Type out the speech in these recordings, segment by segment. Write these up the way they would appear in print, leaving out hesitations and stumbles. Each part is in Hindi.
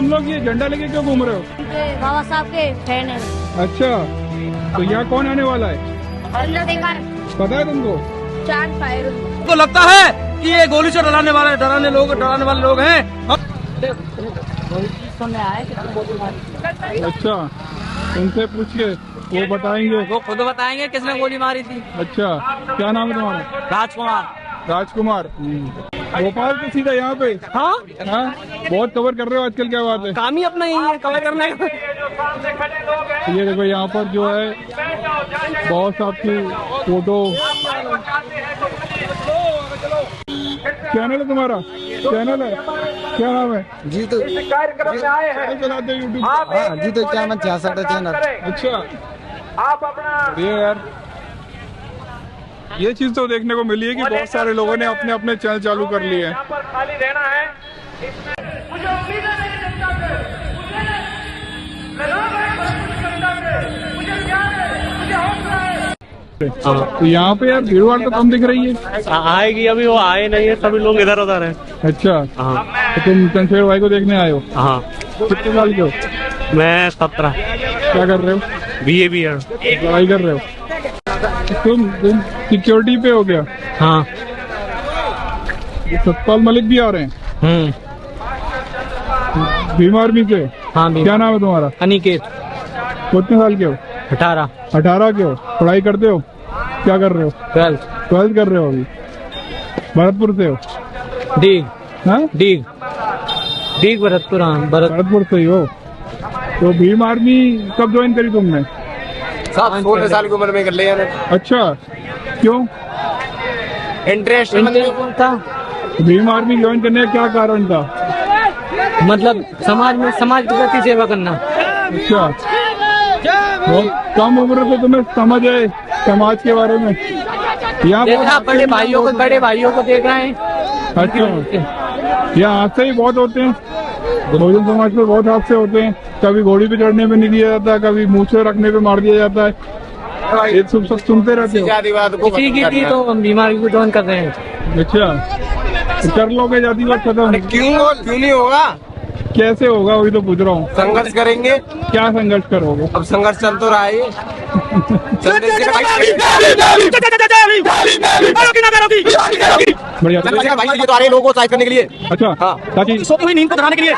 तुम लोग ये झंडा लेके क्यों घूम रहे हो? बाबा साहब के फैन है। अच्छा, तो यहाँ कौन आने वाला है पता है तुमको? चांद फायर तो लगता है कि ये गोली से डराने वाले लोग हैं। अच्छा, उनसे पूछ के वो बताएंगे। वो खुद बताएंगे किसने गोली मारी थी। अच्छा, क्या नाम है तुम्हारा? राजकुमार। राजकुमार। भोपाल से सीधा यहाँ पे? हाँ, बहुत कवर कर रहे हो आजकल, क्या बात है? काम ही अपना यही है, कवर करने का। ये देखो यहाँ पर जो है बहुत आपकी फोटो। चैनल है तुम्हारा? चैनल है, क्या नाम है? जी तो चलाते हो यूट्यूब? हाँ जी तो क्या मैं 66 चैनल। अच्छा, ये यार ये चीज तो देखने को मिली है कि बहुत सारे लोगों ने अपने अपने चैनल चालू कर लिए हैं। तो यहाँ पे यार भीड़ भाड़ तो कम दिख रही है। आएगी, अभी वो आए नहीं है, सभी लोग इधर उधर हैं। अच्छा, हाँ। तो तुम चंद्रशेखर भाई को देखने आए हो? हाँ। कितने साल के हो? मैं 17। क्या कर रहे हो? BA BR। पढ़ाई कर रहे हो? तुम सिक्योरिटी पे हो क्या? हाँ। सतपाल मलिक भी आ रहे हैं भीम आर्मी से? हाँ। क्या नाम है तुम्हारा? अनिकेत। कितने साल के हो? 18। 18 के हो? पढ़ाई करते हो? क्या कर रहे हो? 12th कर रहे हो अभी? भरतपुर से हो? डीग। हाँ, डीग भरतपुर। हाँ, भरतपुर से ही हो। तो भीम आर्मी कब ज्वाइन करी तुमने? 16 साल की उम्र में कर लिया। अच्छा, क्यों? इंटरेस्ट था। भीम आर्मी ज्वाइन करने का क्या कारण था? मतलब समाज के प्रति सेवा करना। अच्छा, बहुत कम उम्र से तुम्हें समझ है समाज के बारे में। यहाँ देखा, बड़े भाइयों को देख रहे हैं। अच्छा, यहाँ हादसे ही बहुत होते हैं। बहुजन समाज में बहुत हादसे होते हैं। कभी घोड़ी पे चढ़ने पे नहीं दिया जाता, कभी मूछे रखने पे मार दिया जाता है। ये सब सुनते रहते हो? इसी की थी तो हम बीमारी को ज्वाइन कर रहे हैं। अच्छा, तो कर लोगे जातिवाद खत्म? क्यों नहीं होगा? कैसे होगा, वही तो पूछ रहा हूँ। संघर्ष करेंगे। क्या संघर्ष करोगे? अब संघर्ष चल तो रहा है। बढ़िया। भाई तो आ रहे लोगों को साइड करने के लिए। अच्छा, हाँ, ताकि सोती हुई नींद को डराने के लिए।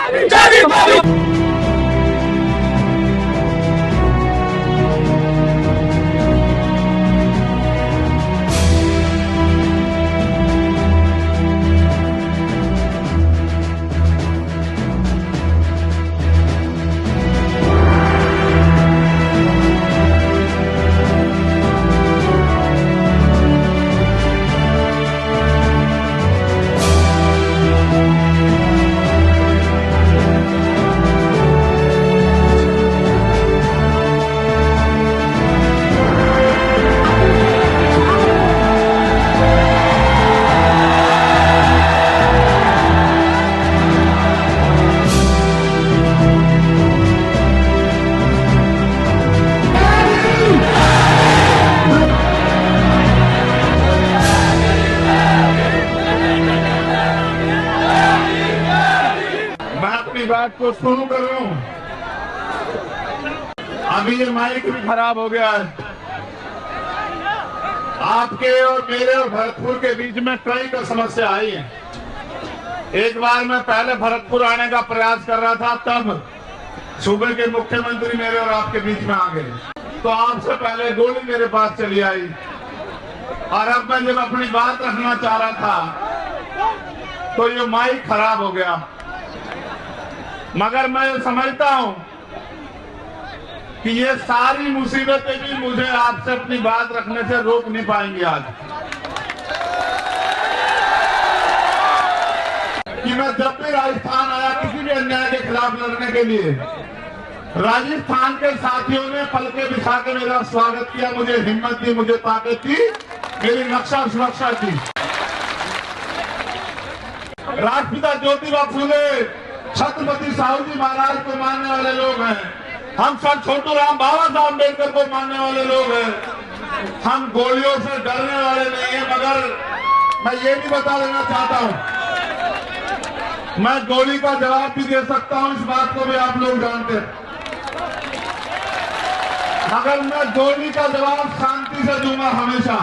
बात को शुरू कर रहा हूँ। अभी ये माइक भी खराब हो गया है। आपके और मेरे और भरतपुर के बीच में कई तो समस्या आई है। एक बार मैं पहले भरतपुर आने का प्रयास कर रहा था, तब सूबे के मुख्यमंत्री मेरे और आपके बीच में आ गए, तो आपसे पहले गोली मेरे पास चली आई। और अब मैं जब अपनी बात रखना चाह रहा था तो ये माइक खराब हो गया। मगर मैं समझता हूं कि ये सारी मुसीबतें भी मुझे आपसे अपनी बात रखने से रोक नहीं पाएंगी। आज कि मैं जब भी राजस्थान आया किसी भी अन्याय के खिलाफ लड़ने के लिए, राजस्थान के साथियों ने पलके बिछा के मेरा स्वागत किया, मुझे हिम्मत दी, मुझे ताकत दी, मेरी रक्षा सुरक्षा की। राष्ट्रपिता ज्योतिबा फूले, छत्रपति साहू जी महाराज को मानने वाले लोग हैं। हम सब छोटू राम बाबा साहब अम्बेडकर को मानने वाले लोग हैं। हम गोलियों से डरने वाले नहीं हैं। मगर मैं ये भी बता देना चाहता हूं मैं गोली का जवाब भी दे सकता हूं, इस बात को भी आप लोग जानते हैं। मगर मैं गोली का जवाब शांति से दूंगा हमेशा।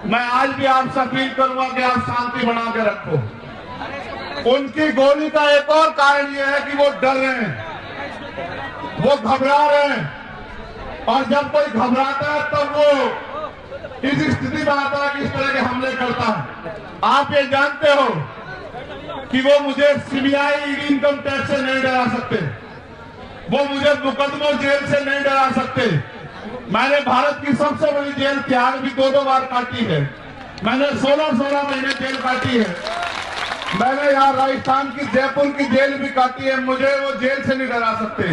मैं आज भी आपसे अपील करूंगा कि आप शांति बना के रखो। उनकी गोली का एक और कारण यह है कि वो डर रहे हैं, वो घबरा रहे हैं, और जब कोई घबराता है तब वो इस स्थिति में आता है कि इस तरह के हमले करता है। आप ये जानते हो कि वो मुझे सीबीआई इनकम टैक्स से नहीं डरा सकते, वो मुझे मुकदमों जेल से नहीं डरा सकते। मैंने भारत की सबसे बड़ी जेल तिहाड़ भी 2-2 बार काटी है। मैंने 16-16 महीने जेल काटी है। मैंने यहाँ राजस्थान की जयपुर की जेल भी काटी है। मुझे वो जेल से नहीं डरा सकते।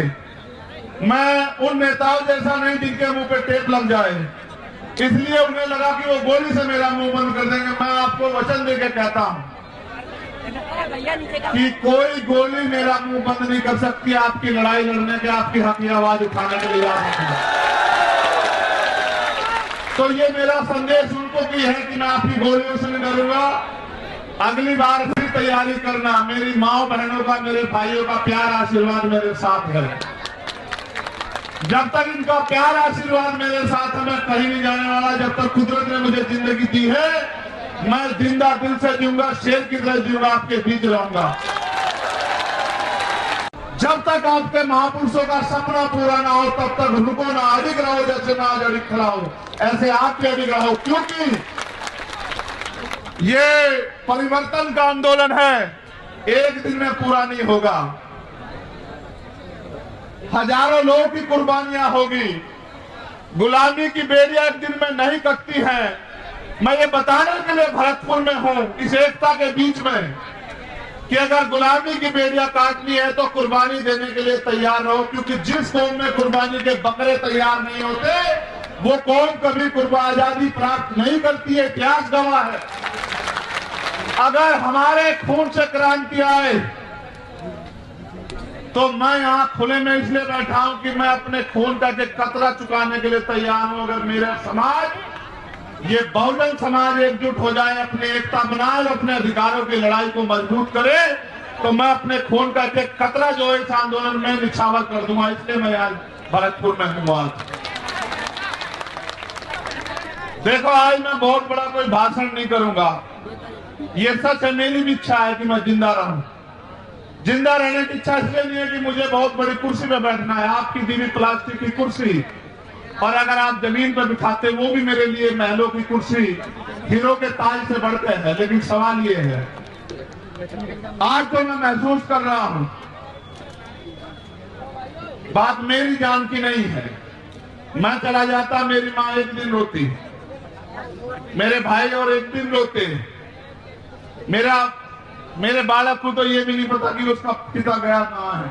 मैं उन नेताओं जैसा नहीं जिनके मुंह पे टेप लग जाए, इसलिए उन्हें लगा कि वो गोली से मेरा मुंह बंद कर देंगे। मैं आपको वचन देके कहता हूं कि कोई गोली मेरा मुंह बंद नहीं कर सकती आपकी लड़ाई लड़ने के, आपकी हक की आवाज उठाने के लिए। तो ये मेरा संदेश उनको भी है कि मैं आपकी गोलियों से नहीं डरूंगा। अगली बार फिर तैयारी करना। मेरी माओ बहनों का, मेरे भाइयों का प्यार आशीर्वाद मेरे साथ है। जब तक इनका प्यार आशीर्वाद मेरे साथ है, मैं कहीं नहीं जाने वाला। जब तक कुदरत ने मुझे जिंदगी दी है, मैं जिंदा दिल से जीऊंगा, शेर की तरह जीऊंगा, आपके बीच रहूंगा। जब तक आपके महापुरुषों का सपना पूरा ना हो तब तक रुको ना, अडिग रहो, जैसे ना आज अडिग खड़ा हो ऐसे आप भी अडिग रहो, क्योंकि ये परिवर्तन का आंदोलन है, एक दिन में पूरा नहीं होगा। हजारों लोगों की कुर्बानियां होगी। गुलामी की बेड़ियां एक दिन में नहीं कटती हैं। मैं ये बताने के लिए भरतपुर में हूं, इस एकता के बीच में, कि अगर गुलामी की बेड़ियां काटनी है तो कुर्बानी देने के लिए तैयार रहो, क्योंकि जिस कौम में कुर्बानी के बकरे तैयार नहीं होते वो कौम कभी आजादी प्राप्त नहीं करती है। इतिहास गवाह है। अगर हमारे खून से क्रांति आए तो मैं यहाँ खुले में इसलिए बैठा हूं कि मैं अपने खून का एक कतरा चुकाने के लिए तैयार हूं। अगर मेरा समाज, ये बहुजन समाज एकजुट हो जाए, अपनी एकता बनाए, अपने अधिकारों की लड़ाई को मजबूत करे, तो मैं अपने खून का एक कतरा जो है इस आंदोलन में निछावर कर दूंगा। इसलिए मैं आज भरतपुर में हूँ। देखो, आज मैं बहुत बड़ा कोई भाषण नहीं करूंगा। ये सच है, मेरी भी इच्छा है कि मैं जिंदा रहूं। जिंदा रहने की इच्छा इसलिए नहीं है कि मुझे बहुत बड़ी कुर्सी पे बैठना है, आपकी दी हुई प्लास्टिक की कुर्सी, और अगर आप जमीन पर बिठाते वो भी मेरे लिए महलों की कुर्सी, हीरो के ताज से बढ़ते हैं। लेकिन सवाल ये है, आज तो मैं महसूस कर रहा हूं बात मेरी जान की नहीं है। मैं चला जाता, मेरी माँ एक दिन रोती, मेरे भाई और एक दिन रोते, मेरे बालक को तो ये भी नहीं पता कि उसका पिता गया कहाँ है।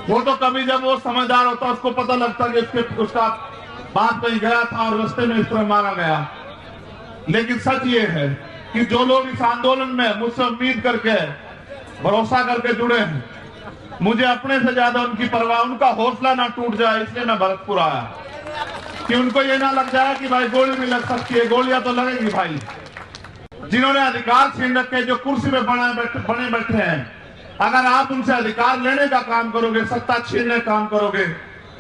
वो तो कभी जब वो समझदार होता उसको पता लगता कि उसका बाप कहीं गया था और रास्ते में इस तरह मारा गया। लेकिन सच ये है कि जो लोग इस आंदोलन में मुझसे उम्मीद करके, भरोसा करके जुड़े हैं, मुझे अपने से ज्यादा उनकी परवाह, उनका हौसला ना टूट जाए, इसलिए मैं भरतपुर आया कि उनको ये ना लग जाए कि भाई गोली भी लग सकती है। गोलियां तो लगेगी भाई। जिन्होंने अधिकार छीन रखे, जो कुर्सी में बने बैठे हैं, अगर आप उनसे अधिकार लेने का काम करोगे, सत्ता छीनने का काम करोगे,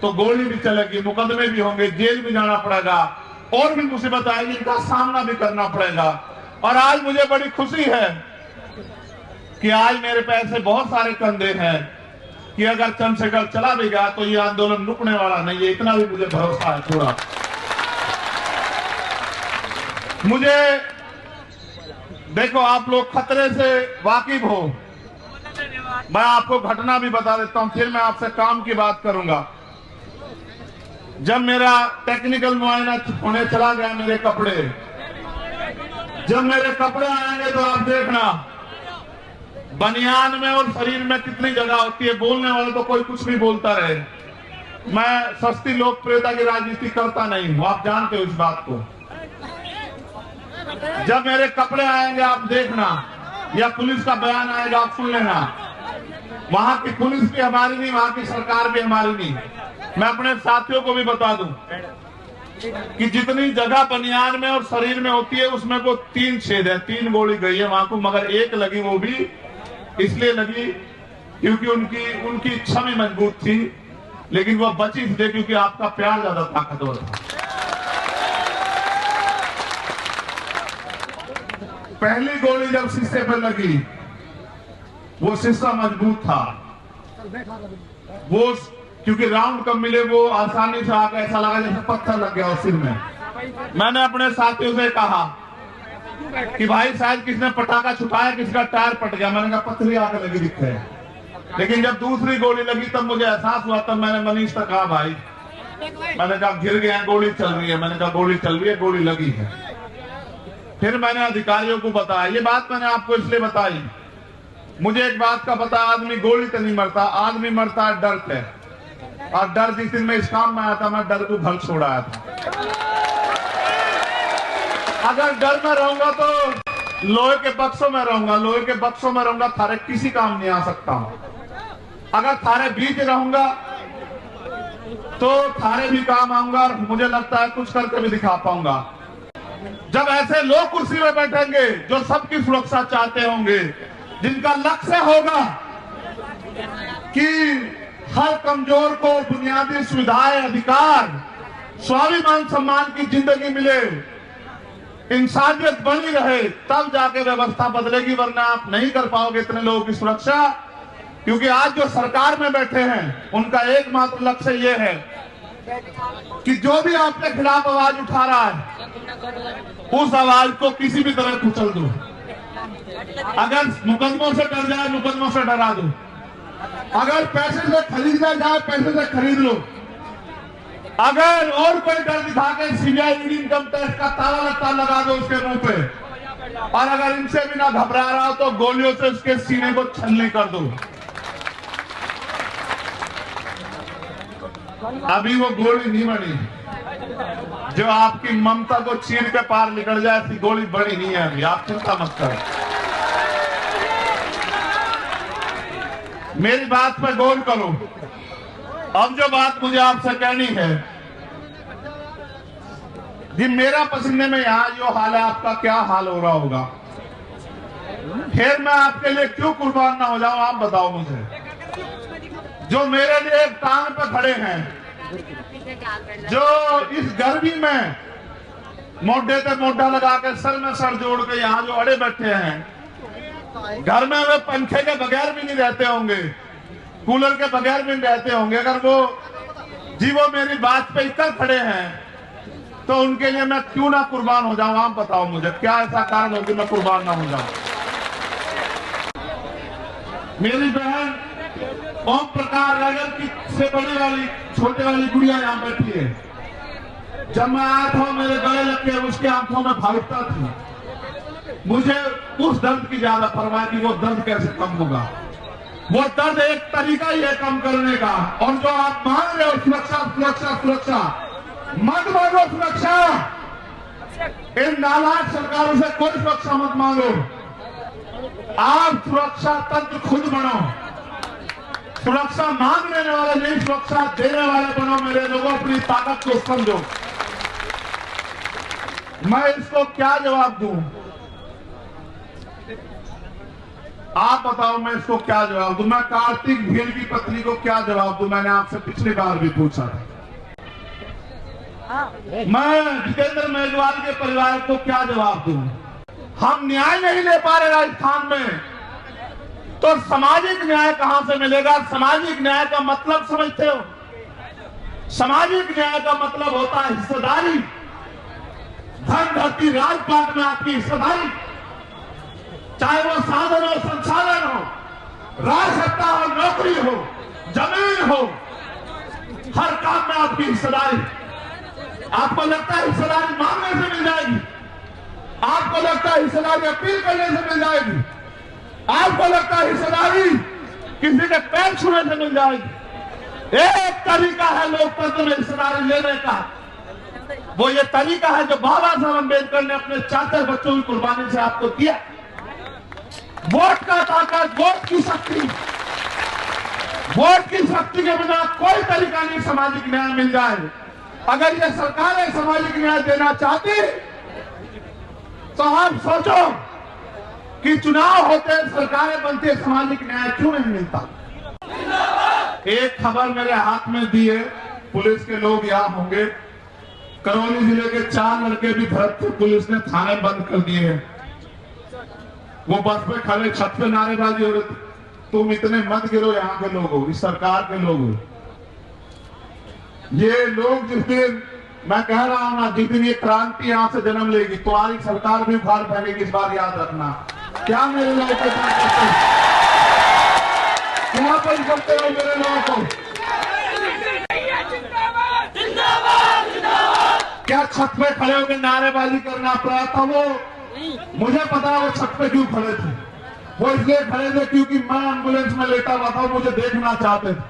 तो गोली भी चलेगी, मुकदमे भी होंगे, जेल भी जाना पड़ेगा, और भी मुसीबत आएगी, इनका सामना भी करना पड़ेगा। और आज मुझे बड़ी खुशी है कि आज मेरे पे ऐसे बहुत सारे कंधे हैं कि अगर चंद्रशेखर चला भी गया तो ये आंदोलन रुकने वाला नहीं है। इतना भी मुझे भरोसा है थोड़ा। मुझे देखो, आप लोग खतरे से वाकिफ हो, मैं आपको घटना भी बता देता हूं, फिर मैं आपसे काम की बात करूंगा। जब मेरा टेक्निकल मुआयना होने चला गया, मेरे कपड़े, जब मेरे कपड़े आएंगे तो आप देखना बनियान में और शरीर में कितनी जगह होती है। बोलने वाले तो कोई कुछ भी बोलता रहे। मैं सस्ती लोकप्रियता की राजनीति करता नहीं हूं, आप जानते हो इस बात को। जब मेरे कपड़े आएंगे आप देखना, या पुलिस का बयान आएगा आप सुन लेना। वहां की पुलिस भी हमारी नहीं, वहां की सरकार भी हमारी नहीं। मैं अपने साथियों को भी बता दूं कि जितनी जगह बनियान में और शरीर में होती है उसमें को 3 छेद है, 3 गोली गई है वहां को, मगर एक लगी, वो भी इसलिए लगी क्योंकि उनकी इच्छा में मजबूत थी, लेकिन वो बची इसलिए क्योंकि आपका प्यार ज्यादा ताकतवर था। पहली गोली जब शीशे पर लगी, वो शीशा मजबूत था, वो क्योंकि राउंड कम मिले, वो आसानी से आकर ऐसा लगा जैसे पत्थर लग गया उस सिर में। मैंने अपने साथियों से कहा कि भाई शायद किसने पटाखा छुपाया, किसका टायर पट गया। मैंने कहा पत्थरी आकर लगी दिखते है। लेकिन जब दूसरी गोली लगी तब मुझे एहसास हुआ, तब मैंने मनीष से कहा भाई, मैंने कहा गिर गए हैं, गोली चल रही है। मैंने कहा गोली चल रही है, गोली लगी है। फिर मैंने अधिकारियों को बताया। ये बात मैंने आपको इसलिए बताई, मुझे एक बात का पता, आदमी गोली से नहीं मरता, आदमी मरता है डर से। और डर जिस दिन मैं इस काम में आया था, मैं डर को भल छोड़ आया था। अगर डर में रहूंगा तो लोहे के बक्सों में रहूंगा, लोहे के बक्सों में रहूंगा, थारे किसी काम नहीं आ सकता हूं। अगर थारे बीच रहूंगा तो थारे भी काम आऊंगा, और मुझे लगता है कुछ करके भी दिखा पाऊंगा। जब ऐसे लोग कुर्सी में बैठेंगे जो सबकी सुरक्षा चाहते होंगे, जिनका लक्ष्य होगा कि हर कमजोर को बुनियादी सुविधाएं, अधिकार, स्वाभिमान सम्मान की जिंदगी मिले, इंसानियत बनी रहे, तब जाके व्यवस्था बदलेगी। वरना आप नहीं कर पाओगे इतने लोगों की सुरक्षा। क्योंकि आज जो सरकार में बैठे हैं, उनका एकमात्र लक्ष्य ये है कि जो भी आपके खिलाफ आवाज उठा रहा है, उस आवाज को किसी भी तरह कुचल दो। अगर मुकदमों से डर जाए, मुकदमों से डरा दो। अगर पैसे से खरीदा जाए, पैसे से खरीद लो। अगर और कोई डर दिखा के सीबीआई, इनकम टैक्स का ताला लट्टा लगा दो उसके मुंह पे। और अगर इनसे भी ना घबरा रहा हो तो गोलियों से उसके सीने को छलनी कर दो। अभी वो गोली नहीं बनी जो आपकी ममता को चीर के पार निकल जाए, ऐसी गोली बड़ी नहीं है अभी, आप चिंता मत करो। मेरी बात पर गौर करो। अब जो बात मुझे आपसे कहनी है जी, मेरा पसीने में यहाँ जो हाल है, आपका क्या हाल हो रहा होगा। फिर मैं आपके लिए क्यों कुर्बान ना हो जाऊं, आप बताओ मुझे। जो मेरे लिए एक टांग पे खड़े हैं, जो इस गर्मी में मोढे पे मोढा लगा के, सर में सर जोड़ के यहाँ जो अड़े बैठे हैं, घर में वे पंखे के बगैर भी नहीं रहते होंगे, कूलर के बगैर भी नहीं रहते होंगे। अगर वो मेरी बात पे इतना खड़े हैं तो उनके लिए मैं क्यों ना कुर्बान हो जाऊं, आप बताओ मुझे। क्या ऐसा कारण हो कि मैं कुर्बान ना हो जाऊं। मेरी बहन ओम प्रकाश राजन की से बड़ी वाली छोटे वाली गुड़िया यहाँ बैठी है। जब मैं आया था, मेरे गले लग के उसकी आंखों में भावुकता थी। मुझे उस दर्द की ज्यादा परवाह थी, वो दर्द कैसे कम होगा। वो दर्द एक तरीका ही है कम करने का। और जो आप मांग रहे हो सुरक्षा सुरक्षा सुरक्षा, मत मांगो सुरक्षा। इन नालायक सरकारों से कोई सुरक्षा मत मांगो। आप सुरक्षा तंत्र खुद बनो। सुरक्षा मांगने वाले नहीं, सुरक्षा देने वाले बनो। मेरे लोगों, अपनी ताकत को समझो। मैं इसको क्या जवाब दूं, आप बताओ। मैं इसको क्या जवाब दूं। मैं कार्तिक भील की पत्नी को क्या जवाब दूं। मैंने आपसे पिछली बार भी पूछा था। मैं जितेंद्र मेघवाल के परिवार को क्या जवाब दूं। हम न्याय नहीं ले पा रहे राजस्थान में, तो सामाजिक न्याय कहां से मिलेगा। सामाजिक न्याय का मतलब समझते हो। सामाजिक न्याय का मतलब होता है हिस्सेदारी। धन धरती राजपाट में आपकी हिस्सेदारी, चाहे वो साधन हो, संसाधन हो, राज सत्ता हो, नौकरी हो, जमीन हो, हर काम में आपकी हिस्सेदारी। आपको लगता है हिस्सेदारी मांगने से मिल जाएगी, आपको लगता है हिस्सेदारी अपील करने से मिल जाएगी, आपको लगता है हिस्सेदारी किसी के पैर छूने से मिल जाएगी। एक तरीका है लोकतंत्र में हिस्सेदारी लेने का, वो ये तरीका है जो बाबा साहब अम्बेडकर ने अपने 4 बच्चों की कुर्बानी से आपको दिया। वोट का ताकत, वोट की शक्ति, वोट की शक्ति के बिना कोई तरीका नहीं सामाजिक न्याय मिल जाए। अगर ये सरकारें सामाजिक न्याय देना चाहती तो आप सोचो कि चुनाव होते हैं, सरकारें बनती है, सामाजिक न्याय क्यों नहीं मिलता। एक खबर मेरे हाथ में दी है, पुलिस के लोग यहाँ होंगे, करौली जिले के 4 लड़के भी भरतपुर पुलिस ने थाने बंद कर दिए हैं। वो बस पे खड़े छत पे नारेबाजी हो रही थी, तुम इतने मत गिरो, यहाँ के लोग हो, इस सरकार के लोग हो। ये लोग जिस दिन, मैं कह रहा हूं ना, जिस दिन ये क्रांति यहाँ से जन्म लेगी, तुम्हारी सरकार भी उखाड़ फेंकेगी, इस बार याद रखना। क्या मेरे लोगों को करते हो, क्या बंद करते हो मेरे लोगों को? क्या छत पे खड़े होकर नारेबाजी करना पड़ा था? वो मुझे पता है वो छत पे क्यों खड़े थे। वो इसलिए खड़े थे क्योंकि मैं एम्बुलेंस में लेटा हुआ था, मुझे देखना चाहते थे,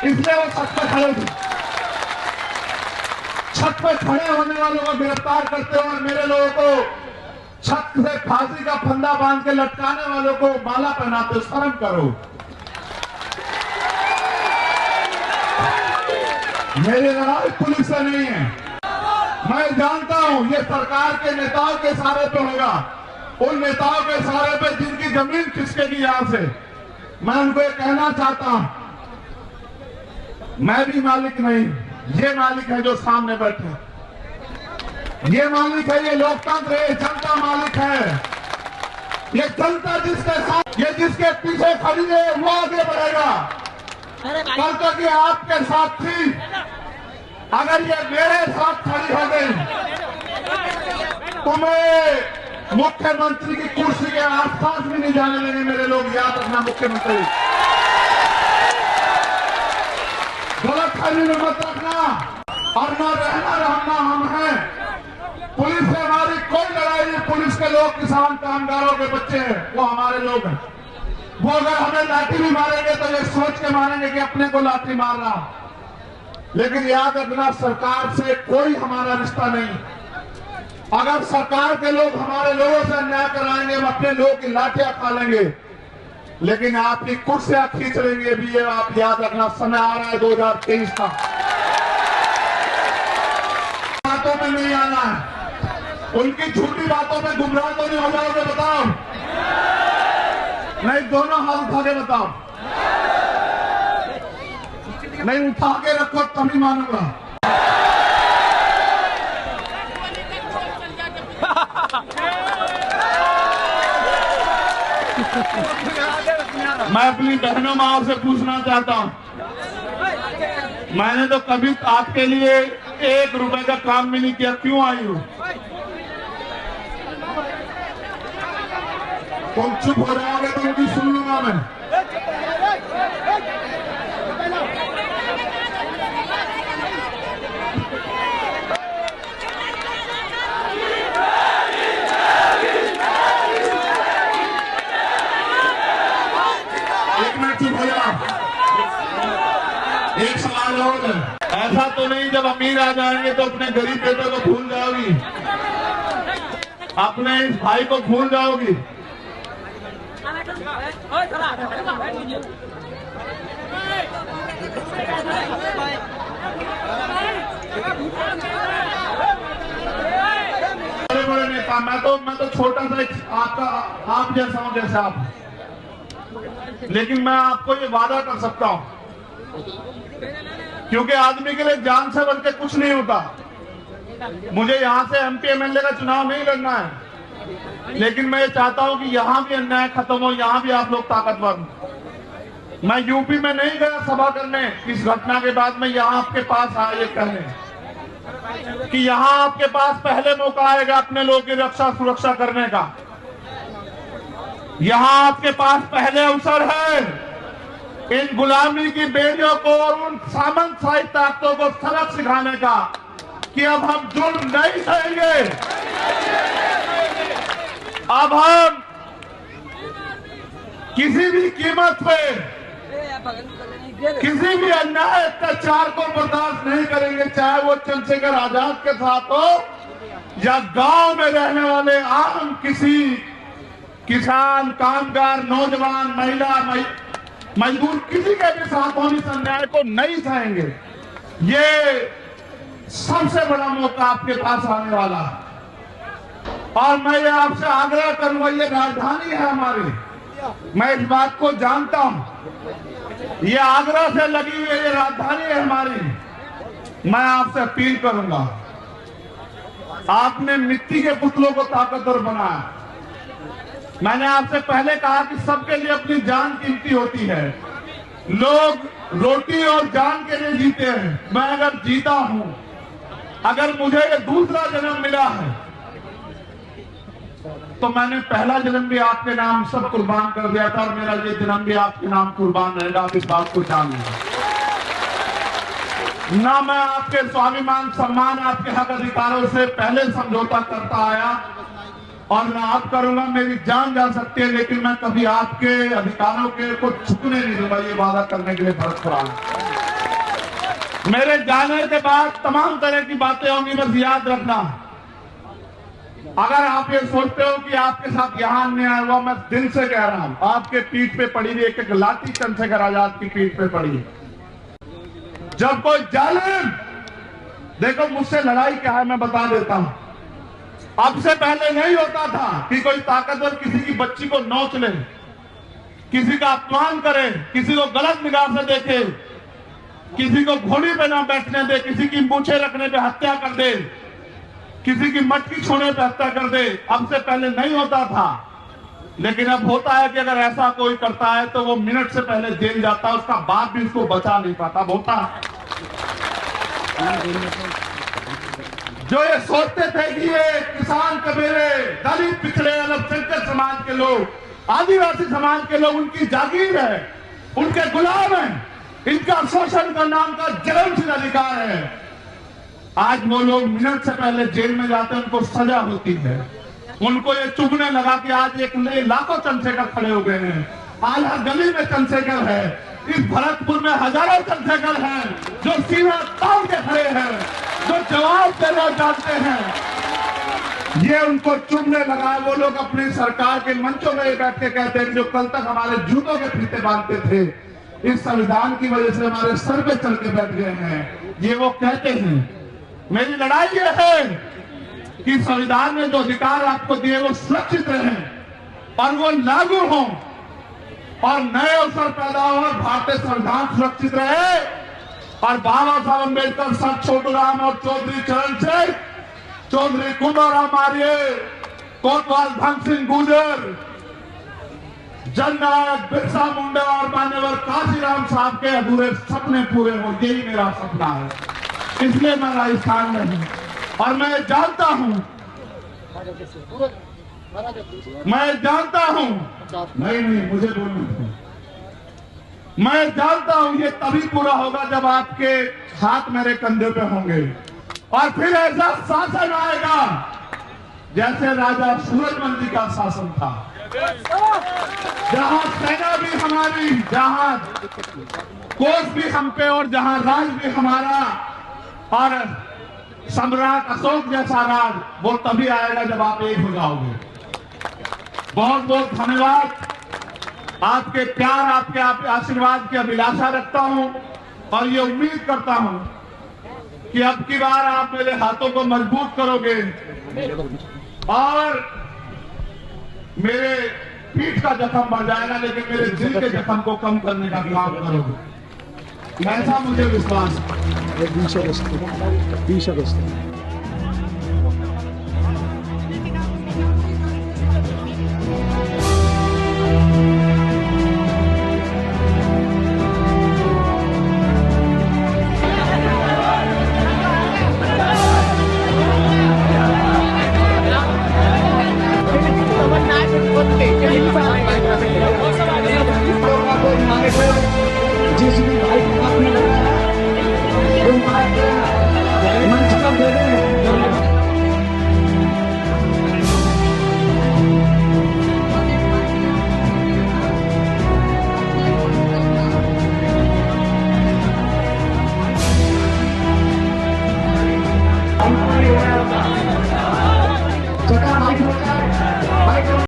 इसलिए वो छत पे खड़े थे। छत पे खड़े होने वालों को गिरफ्तार करते हो और मेरे लोगों को छत से फांसी का फंदा बांध के लटकाने वालों को माला पहनाते हो, शर्म करो। मेरी लड़ाई पुलिस से नहीं है, मैं जानता हूं ये सरकार के नेताओं के सहारे पे होगा, उन नेताओं के सहारे पे जिनकी जमीन खिसकेगी यहां से। मैं उनको ये कहना चाहता हूं, मैं भी मालिक नहीं, ये मालिक है जो सामने बैठे, ये मालिक है, ये लोकतंत्र है, जनता मालिक है। ये जनता जिसके साथ, ये जिसके पीछे खड़ी है वो आगे बढ़ेगा। कल तक ये आपके साथ थी, अगर ये मेरे साथ खड़ी हो गई तो मैं मुख्यमंत्री की कुर्सी के आसपास भी नहीं जाने लगे। मेरे लोग याद रखना, मुख्यमंत्री गलत फहमी में मत रखना, और न रहना रहना हम हैं। पुलिस से हमारी कोई लड़ाई नहीं, पुलिस के लोग किसान कामगारों के बच्चे हैं, वो हमारे लोग हैं। वो अगर हमें लाठी भी मारेंगे तो ये सोच के मारेंगे कि अपने को लाठी मार रहा, लेकिन याद रखना सरकार से कोई हमारा रिश्ता नहीं। अगर सरकार के लोग हमारे लोगों से अन्याय कराएंगे, हम अपने लोगों की लाठियां खा लेंगे, लेकिन आपकी कुर्सियां खींच लेंगे भी, ये आप याद रखना। समय आ रहा है 2023 का, बातों में नहीं आना है, उनकी झूठी बातों में गुमराह तो नहीं हो जाओगे? बताओ नहीं, दोनों हाथ उठा के बताओ, नहीं उठा के रखो तभी मानूंगा। मैं अपनी बहनों माओ से पूछना चाहता हूं, मैंने तो कभी आपके लिए 1 रुपए का काम भी नहीं किया, क्यों आई हूं? तुम चुप हो जाओगे तो उनकी सुन लूंगा मैं। एक सवाल और है, ऐसा तो नहीं जब अमीर आ जाएंगे तो अपने गरीब बेटे को भूल जाओगी, अपने इस भाई को भूल जाओगी? बड़े बड़े नेता, मैं तो छोटा सा आप जैसा हूं, जैसे आप, लेकिन मैं आपको ये वादा कर सकता हूं, क्योंकि आदमी के लिए जान से बढ़ के कुछ नहीं होता। मुझे यहां से MP MLA का चुनाव नहीं लड़ना है, लेकिन मैं ये चाहता हूं कि यहां भी अन्याय खत्म हो, यहां भी आप लोग ताकतवर हो। मैं यूपी में नहीं गया सभा करने, इस घटना के बाद मैं यहां आपके पास आया ये कहने कि यहां आपके पास पहले मौका आएगा अपने लोगों की रक्षा सुरक्षा करने का। यहां आपके पास पहले अवसर है इन गुलामी की बेड़ियों को और उन सामंतशाही ताकतों को सबक सिखाने का कि अब हम जुल्म नहीं सहेंगे, अब हम किसी भी कीमत पे किसी भी अन्याय अत्याचार को बर्दाश्त नहीं करेंगे, चाहे वो चंद्रशेखर आजाद के साथ हो या गांव में रहने वाले आम किसी किसान, कामगार, नौजवान, महिला, मजदूर, किसी के भी साथ होने इस अन्याय को नहीं सहेंगे। ये सबसे बड़ा मौका आपके पास आने वाला है। और मैं ये आपसे आग्रह करूंगा, ये राजधानी है हमारी, मैं इस बात को जानता हूं, ये आग्रह से लगी हुई ये राजधानी है हमारी। मैं आपसे अपील करूंगा, आपने मिट्टी के पुतलों को ताकतवर बनाया। मैंने आपसे पहले कहा कि सबके लिए अपनी जान कीमती होती है, लोग रोटी और जान के लिए जीते हैं। मैं अगर जीता हूं, अगर मुझे ये दूसरा जन्म मिला है, तो मैंने पहला जन्म भी आपके नाम सब कुर्बान कर दिया था और मेरा ये जन्म भी आपके नाम कुर्बान रहेगा। आप इस बात को जान लें। ना मैं आपके स्वाभिमान सम्मान आपके हक अधिकारों से पहले समझौता करता आया और ना आप करूंगा। मेरी जान जा सकती है, लेकिन मैं कभी आपके अधिकारों के को छुपने नहीं दूंगा। ये वादा करने के लिए भरतपुर आया। मेरे जाने के बाद तमाम तरह की बातें होंगी, बस याद रखना। अगर आप ये सोचते हो कि आपके साथ यहां अन्याय हुआ, मैं दिल से कह रहा हूं, आपके पीठ पे पड़ी हुई एक लाठी चंद्रशेखर आजाद की पीठ पे पड़ी है। जब कोई जालिम, देखो मुझसे लड़ाई क्या है मैं बता देता हूं। अब से पहले नहीं होता था कि कोई ताकतवर किसी की बच्ची को नोच ले, किसी का अपमान करे, किसी को गलत निगाह से देखे, किसी को घोड़ी पे ना बैठने दे, किसी की मूछें रखने पे हत्या कर दे, किसी की मटकी छोड़ने पे हत्या कर दे। अब से पहले नहीं होता था, लेकिन अब होता है कि अगर ऐसा कोई करता है तो वो मिनट से पहले जेल जाता है, उसका बाप भी उसको बचा नहीं पाता। होता है। जो ये सोचते थे कि ये किसान कबीले, दलित, पिछड़े, अल्पसंख्यक समाज के लोग, आदिवासी समाज के लोग उनकी जागीर है, उनके गुलाम हैं, इनका शोषण का नाम का जन्मसिद्ध अधिकार है, आज वो लोग मिनट से पहले जेल में जाते हैं, उनको सजा होती है। उनको ये चुभने लगा कि आज एक नए लाखों चंद्रशेखर खड़े हो गए हैं, आज हर गली में चंद्रशेखर है। इस भरतपुर में हजारों चंद्रशेखर हैं जो सीना तान के खड़े हैं, जो जवाब देना जानते हैं। ये उनको चुभने लगा। वो लोग अपनी सरकार के मंचों में बैठ के कहते हैं, जो कल तक हमारे जूतों के फीते बांधते थे, इस संविधान की वजह से हमारे सर पे चढ़ के बैठ गए हैं। ये वो कहते हैं। मेरी लड़ाई ये है कि संविधान ने जो अधिकार आपको दिए वो सुरक्षित रहें और वो लागू हों और नए अवसर पैदा हो और भारतीय संविधान सुरक्षित रहे और बाबा साहब अम्बेडकर, सर छोटूराम और चौधरी चरण सिंह, चौधरी कुंवरराम आर्य, कोतवाल भंग सिंह गुर्जर, जननायक बिरसा मुंडा और मान्यवर काशीराम साहब के अधूरे सपने पूरे हो। यही मेरा सपना है, इसलिए मैं राजस्थान में हूं। और मैं जानता हूं नहीं मुझे बोलना था। मैं जानता हूं ये तभी पूरा होगा जब आपके हाथ मेरे कंधे पे होंगे और फिर ऐसा शासन आएगा जैसे राजा सूरजमल जी का शासन था, जहां सेना भी हमारी, जहां कोष भी हम पे और जहां राज भी हमारा और सम्राट अशोक जैसा राज, वो तभी आएगा जब आप एक हो जाओगे। बहुत बहुत धन्यवाद। आपके प्यार, आपके आशीर्वाद की अभिलाषा रखता हूं और ये उम्मीद करता हूं कि अब की बार आप मेरे हाथों को मजबूत करोगे और मेरे पीठ का जख्म बढ़ जाएगा, लेकिन मेरे दिल के जख्म को कम करने का काम करोगे, ऐसा मुझे विश्वास है। 20 अगस्त